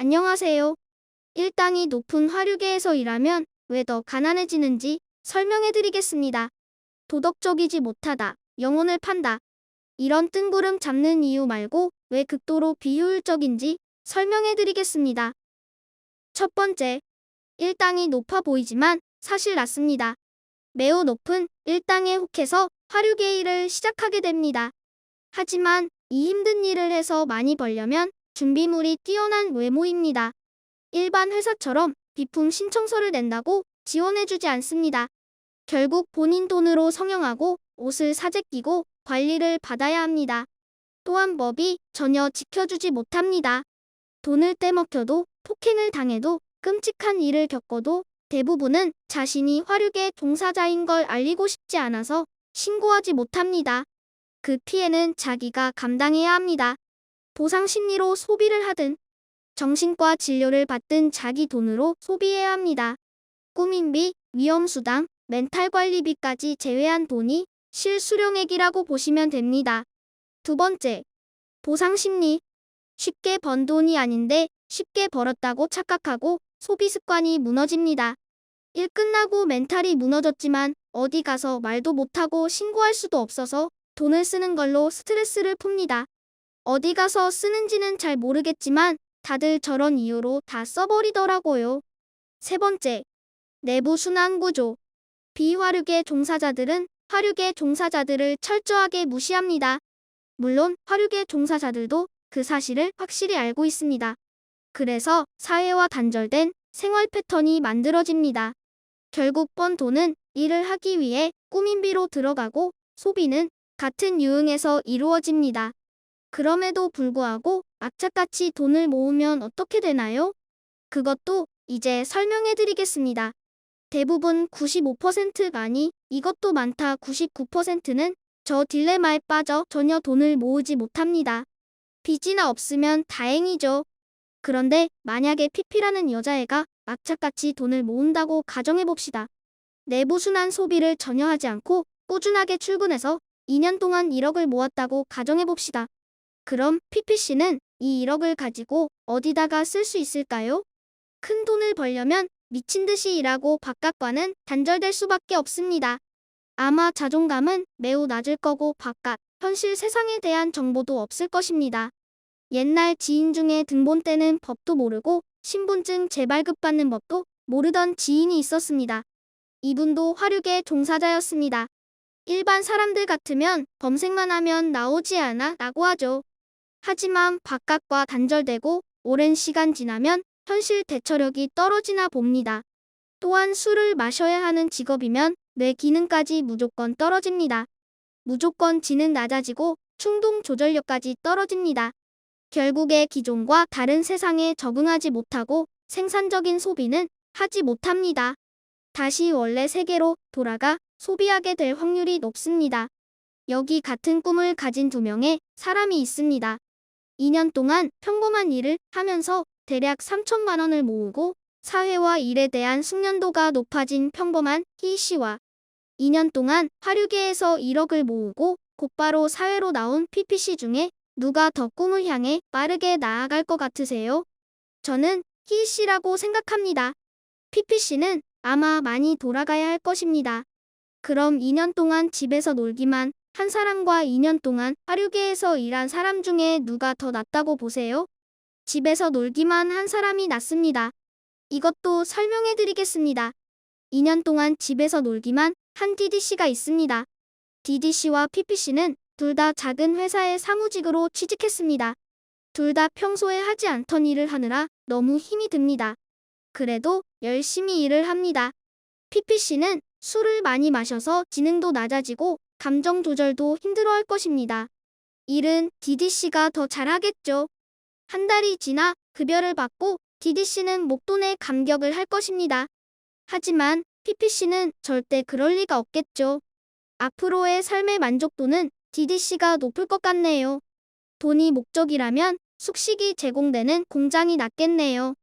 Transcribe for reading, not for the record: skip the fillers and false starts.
안녕하세요. 일당이 높은 화류계에서 일하면 왜 더 가난해지는지 설명해 드리겠습니다. 도덕적이지 못하다, 영혼을 판다. 이런 뜬구름 잡는 이유 말고 왜 극도로 비효율적인지 설명해 드리겠습니다. 첫 번째, 일당이 높아 보이지만 사실 낮습니다. 매우 높은 일당에 혹해서 화류계 일을 시작하게 됩니다. 하지만 이 힘든 일을 해서 많이 벌려면 준비물이 뛰어난 외모입니다. 일반 회사처럼 비품 신청서를 낸다고 지원해주지 않습니다. 결국 본인 돈으로 성형하고 옷을 사재 끼고 관리를 받아야 합니다. 또한 법이 전혀 지켜주지 못합니다. 돈을 떼먹혀도 폭행을 당해도 끔찍한 일을 겪어도 대부분은 자신이 화류계 종사자인 걸 알리고 싶지 않아서 신고하지 못합니다. 그 피해는 자기가 감당해야 합니다. 보상 심리로 소비를 하든 정신과 진료를 받든 자기 돈으로 소비해야 합니다. 꾸민비, 위험수당, 멘탈 관리비까지 제외한 돈이 실수령액이라고 보시면 됩니다. 두 번째, 보상 심리. 쉽게 번 돈이 아닌데 쉽게 벌었다고 착각하고 소비 습관이 무너집니다. 일 끝나고 멘탈이 무너졌지만 어디 가서 말도 못하고 신고할 수도 없어서 돈을 쓰는 걸로 스트레스를 풉니다. 어디 가서 쓰는지는 잘 모르겠지만 다들 저런 이유로 다 써버리더라고요. 세 번째, 내부 순환 구조. 비화류계 종사자들은 화류계 종사자들을 철저하게 무시합니다. 물론 화류계 종사자들도 그 사실을 확실히 알고 있습니다. 그래서 사회와 단절된 생활 패턴이 만들어집니다. 결국 번 돈은 일을 하기 위해 꾸민비로 들어가고 소비는 같은 유흥에서 이루어집니다. 그럼에도 불구하고 악착같이 돈을 모으면 어떻게 되나요? 그것도 이제 설명해 드리겠습니다. 대부분 95%가 아니 이것도 많다 99%는 저 딜레마에 빠져 전혀 돈을 모으지 못합니다. 빚이나 없으면 다행이죠. 그런데 만약에 PP라는 여자애가 악착같이 돈을 모은다고 가정해봅시다. 내부순환 소비를 전혀 하지 않고 꾸준하게 출근해서 2년 동안 1억을 모았다고 가정해봅시다. 그럼 PP씨는 이 1억을 가지고 어디다가 쓸 수 있을까요? 큰 돈을 벌려면 미친 듯이 일하고 바깥과는 단절될 수밖에 없습니다. 아마 자존감은 매우 낮을 거고 바깥, 현실 세상에 대한 정보도 없을 것입니다. 옛날 지인 중에 등본 떼는 법도 모르고 신분증 재발급받는 법도 모르던 지인이 있었습니다. 이분도 화류계 종사자였습니다. 일반 사람들 같으면 검색만 하면 나오지 않아 라고 하죠. 하지만 바깥과 단절되고 오랜 시간 지나면 현실 대처력이 떨어지나 봅니다. 또한 술을 마셔야 하는 직업이면 뇌 기능까지 무조건 떨어집니다. 무조건 지능 낮아지고 충동 조절력까지 떨어집니다. 결국에 기존과 다른 세상에 적응하지 못하고 생산적인 소비는 하지 못합니다. 다시 원래 세계로 돌아가 소비하게 될 확률이 높습니다. 여기 같은 꿈을 가진 두 명의 사람이 있습니다. 2년 동안 평범한 일을 하면서 대략 3천만 원을 모으고 사회와 일에 대한 숙련도가 높아진 평범한 T씨와 2년 동안 화류계에서 1억을 모으고 곧바로 사회로 나온 PP씨 중에 누가 더 꿈을 향해 빠르게 나아갈 것 같으세요? 저는 T씨라고 생각합니다. PP씨는 아마 많이 돌아가야 할 것입니다. 그럼 2년 동안 집에서 놀기만 한 사람과 2년 동안 화류계에서 일한 사람 중에 누가 더 낫다고 보세요? 집에서 놀기만 한 사람이 낫습니다. 이것도 설명해 드리겠습니다. 2년 동안 집에서 놀기만 한 DD씨가 있습니다. DD씨와 PP씨는 둘 다 작은 회사의 사무직으로 취직했습니다. 둘 다 평소에 하지 않던 일을 하느라 너무 힘이 듭니다. 그래도 열심히 일을 합니다. PP씨는 술을 많이 마셔서 지능도 낮아지고 감정 조절도 힘들어할 것입니다. 일은 DD씨가 더 잘하겠죠. 한 달이 지나 급여를 받고 DD씨는 목돈에 감격을 할 것입니다. 하지만 PP씨는 절대 그럴 리가 없겠죠. 앞으로의 삶의 만족도는 DD씨가 높을 것 같네요. 돈이 목적이라면 숙식이 제공되는 공장이 낫겠네요.